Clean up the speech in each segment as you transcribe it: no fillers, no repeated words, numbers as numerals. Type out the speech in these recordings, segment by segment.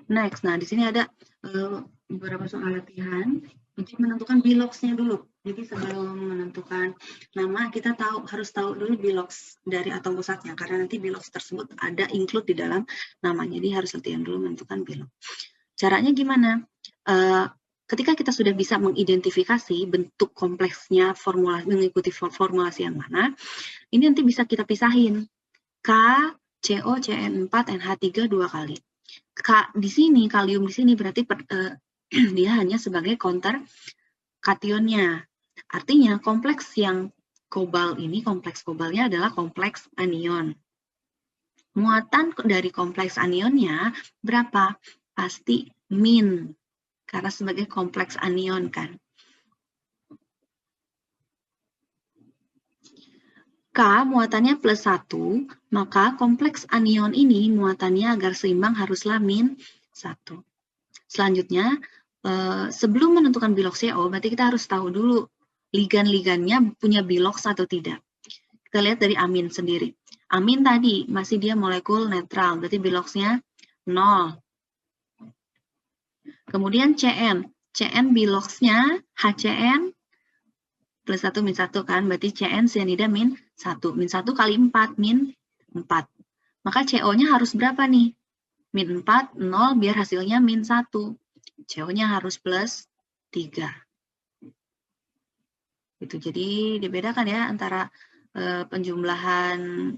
Next, nah di sini ada beberapa soal latihan untuk menentukan biloxnya dulu. Jadi sebelum menentukan nama, kita harus tahu dulu bilox dari atom pusatnya, karena nanti bilox tersebut ada include di dalam namanya. Jadi harus latihan dulu menentukan bilox. Caranya gimana? Ketika kita sudah bisa mengidentifikasi bentuk kompleksnya mengikuti formulasi yang mana, ini nanti bisa kita pisahin. K, CO, CN4, NH3 2 kali. Di sini, kalium di sini berarti dia hanya sebagai counter kationnya. Artinya kompleks yang kobal ini, kompleks kobalnya adalah kompleks anion. Muatan dari kompleks anionnya berapa? Pasti min, karena sebagai kompleks anion kan. K muatannya plus 1, maka kompleks anion ini muatannya agar seimbang haruslah min 1. Selanjutnya, sebelum menentukan bilox CO, berarti kita harus tahu dulu ligan-ligannya punya bilox atau tidak. Kita lihat dari amin sendiri. Amin tadi masih dia molekul netral, berarti biloxnya 0. Kemudian CN biloxnya HCN plus 1 min 1 kan, berarti CN cyanida min 1. Min 1 kali 4, min 4. Maka CO-nya harus berapa nih? Min 4, 0, biar hasilnya min 1. CO-nya harus plus 3. Itu jadi dibedakan ya antara penjumlahan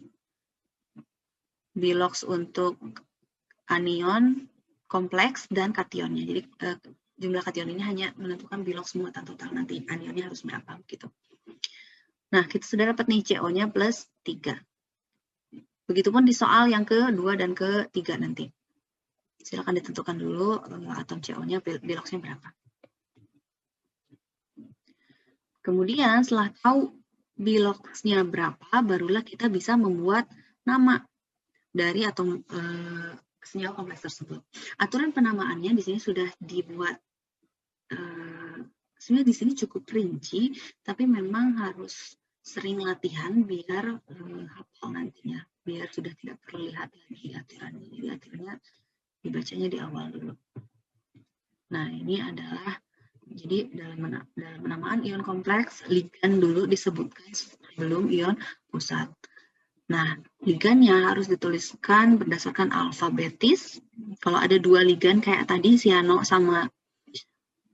bilox untuk anion kompleks dan kationnya. Jadi jumlah kation ini hanya menentukan bilox muatan total, nanti anionnya harus berapa gitu. Nah, kita sudah dapat nih CO-nya plus 3. Begitupun di soal yang kedua dan ketiga nanti. Silakan ditentukan dulu atom CO-nya biloxnya berapa. Kemudian setelah tahu biloxnya berapa, barulah kita bisa membuat nama dari atom senyawa kompleks tersebut. Aturan penamaannya di sini sudah dibuat. Sebenarnya di sini cukup rinci, tapi memang harus sering latihan biar hafal nantinya, biar sudah tidak terlihat lagi aturannya. Jadi aturannya dibacanya di awal dulu. Nah, ini adalah jadi dalam penamaan ion kompleks, ligan dulu disebutkan sebelum ion pusat. Nah, ligannya harus dituliskan berdasarkan alfabetis. Kalau ada 2 ligan kayak tadi, siano sama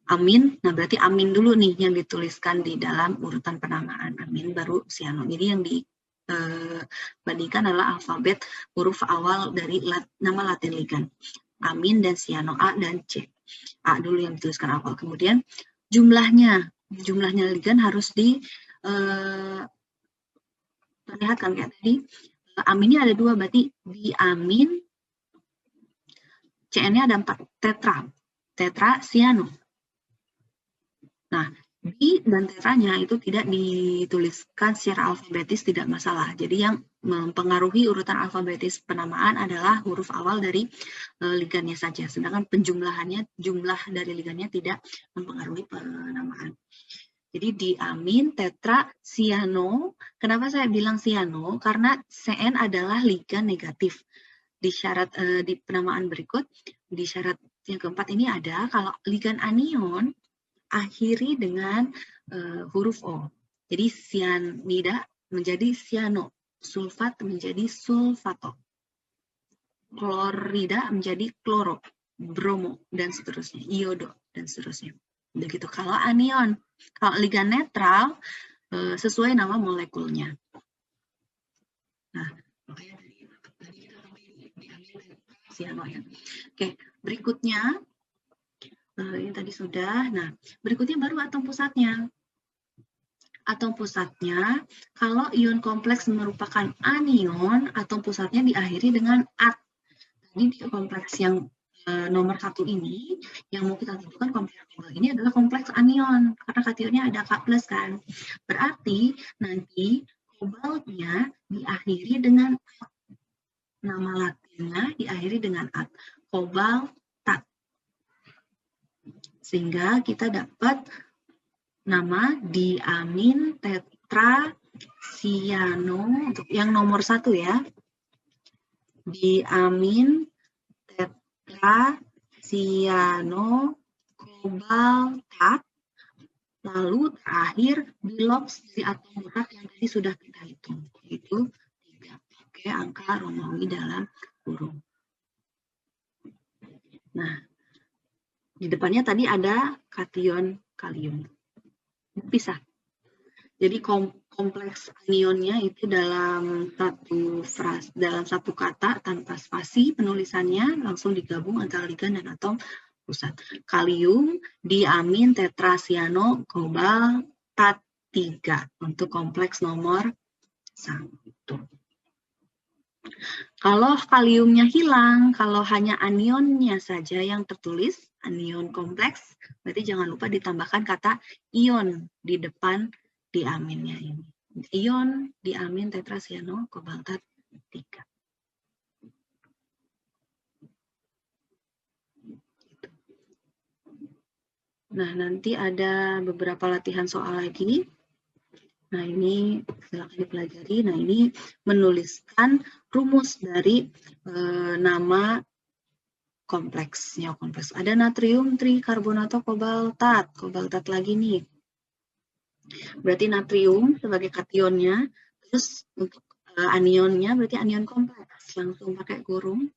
amin, nah berarti amin dulu nih yang dituliskan di dalam urutan penamaan. Amin baru siano. Jadi yang dibandingkan adalah alfabet huruf awal dari nama latin ligan. Amin dan siano, A dan C. A dulu yang dituliskan awal. Kemudian jumlahnya ligan harus diperlihatkan kayak tadi. Aminnya ada 2, berarti di amin CN-nya ada 4, tetra siano. Nah, di dan tetranya itu tidak dituliskan secara alfabetis, tidak masalah. Jadi yang mempengaruhi urutan alfabetis penamaan adalah huruf awal dari ligannya saja. Sedangkan penjumlahannya, jumlah dari ligannya tidak mempengaruhi penamaan. Jadi di amin, tetra, siano. Kenapa saya bilang siano? Karena CN adalah ligan negatif. Di syarat di penamaan berikut, di syarat yang keempat ini ada kalau ligan anion akhiri dengan huruf O. Jadi cyanida menjadi cyano, sulfat menjadi sulfato, klorida menjadi kloro, bromo, dan seterusnya, iodo, dan seterusnya. Begitu kalau anion, kalau ligan netral, sesuai nama molekulnya. Nah, makanya tadi kita diambil cyano ya. Oke, berikutnya, ini tadi sudah. Nah, berikutnya baru atom pusatnya. Atom pusatnya, kalau ion kompleks merupakan anion, atom pusatnya diakhiri dengan at. Tadi di kompleks yang nomor 1 ini, yang mau kita tentukan kompleks ini adalah kompleks anion, karena kationnya ada K+ kan. Berarti nanti kobaltnya diakhiri dengan at. Nama latinnya diakhiri dengan at. Kobaltat. Sehingga kita dapat nama diamin tetra siano untuk yang nomor 1 ya. Diamin tetra sianokobaltat, lalu terakhir bilox dari atom berat yang tadi sudah kita hitung, yaitu 3. Oke, angka Romawi dalam kurung. Nah, di depannya tadi ada kation kalium. Pisah. Jadi kompleks anionnya itu dalam satu kata tanpa spasi penulisannya langsung digabung antara ligan dan atom pusat. Kalium, diamin, tetrasiano, kobaltat 3 untuk kompleks nomor 1. Kalau kaliumnya hilang, kalau hanya anionnya saja yang tertulis, anion kompleks, berarti jangan lupa ditambahkan kata ion di depan diaminnya ini. Ion, diamin, tetrasiano, kobaltat 3. Nah, nanti ada beberapa latihan soal lagi. Nah, ini silakan dipelajari. Nah, ini menuliskan rumus dari nama kompleksnya. Kompleks. Ada natrium trikarbonato kobaltat. Kobaltat lagi nih. Berarti natrium sebagai kationnya. Terus untuk anionnya berarti anion kompleks. Langsung pakai kurung.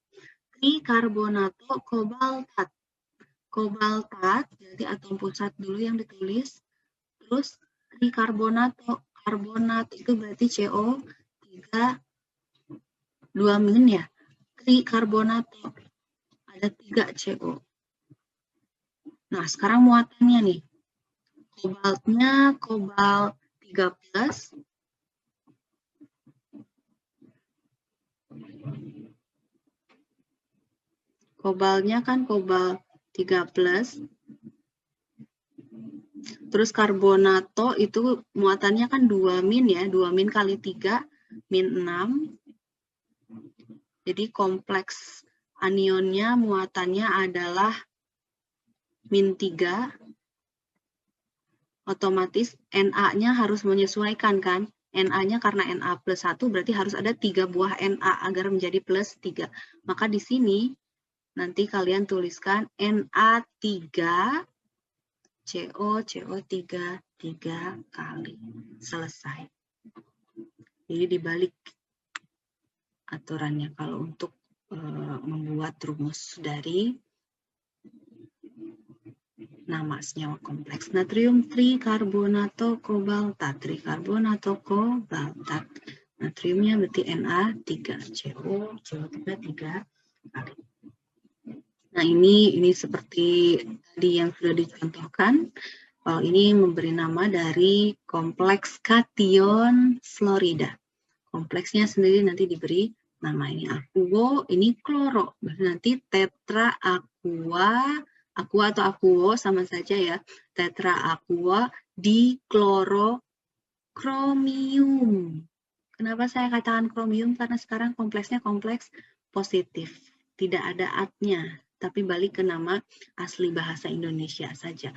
Trikarbonato kobaltat. Kobaltat, jadi atom pusat dulu yang ditulis. Terus trikarbonato, karbonat itu berarti CO3 2- ya. Trikarbonato ada 3 CO. Nah, sekarang muatannya nih. Kobaltnya kobalt 3+. Kobalnya kan kobalt 3+. Terus karbonato itu muatannya kan 2- ya, 2- kali 3, -6. Jadi kompleks anionnya muatannya adalah -3. Otomatis Na-nya harus menyesuaikan kan. Na-nya karena Na+1 berarti harus ada 3 buah Na agar menjadi +3. Maka di sini nanti kalian tuliskan Na3 CO3 3 kali. Selesai. Jadi dibalik aturannya kalau untuk membuat rumus dari nama senyawa kompleks. Natrium trikarbonato kobaltat. Trikarbonato kobaltat. Natriumnya berarti Na3 CO3 3 kali. Nah, ini seperti tadi yang sudah dicontohkan. Kalau ini memberi nama dari kompleks kation fluorida. Kompleksnya sendiri nanti diberi nama ini akuo, ini kloro. Nanti tetra aqua atau akuo sama saja ya. Tetra aqua diklorokromium. Kenapa saya katakan kromium? Karena sekarang kompleksnya kompleks positif. Tidak ada at-nya, tapi balik ke nama asli bahasa Indonesia saja.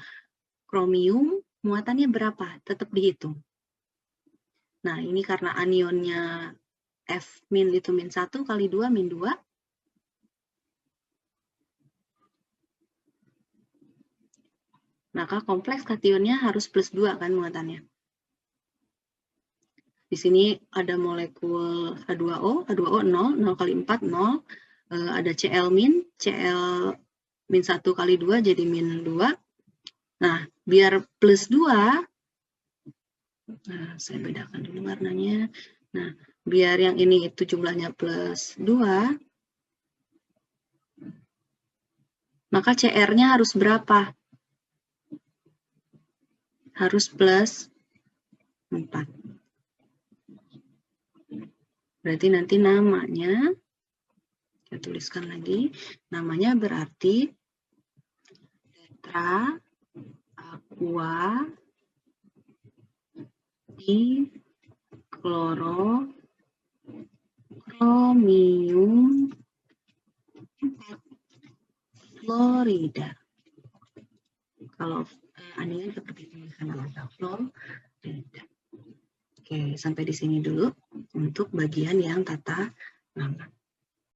Kromium muatannya berapa? Tetap dihitung. Nah, ini karena anionnya F- itu -1 kali 2 -2. Maka kompleks kationnya harus +2 kan muatannya. Di sini ada molekul H2O 0, 0 kali 4, 0. Ada Cl-, Cl-1 kali 2 jadi -2. Nah, biar +2, nah, saya bedakan dulu warnanya. Nah, biar yang ini itu jumlahnya +2, maka CR-nya harus berapa? Harus +4. Berarti nanti namanya, saya tuliskan lagi, namanya berarti tetra aqua diklorokromium fluorida. Kalau anehnya seperti ini karena ada fluorida. Oke, sampai di sini dulu untuk bagian yang tata nama.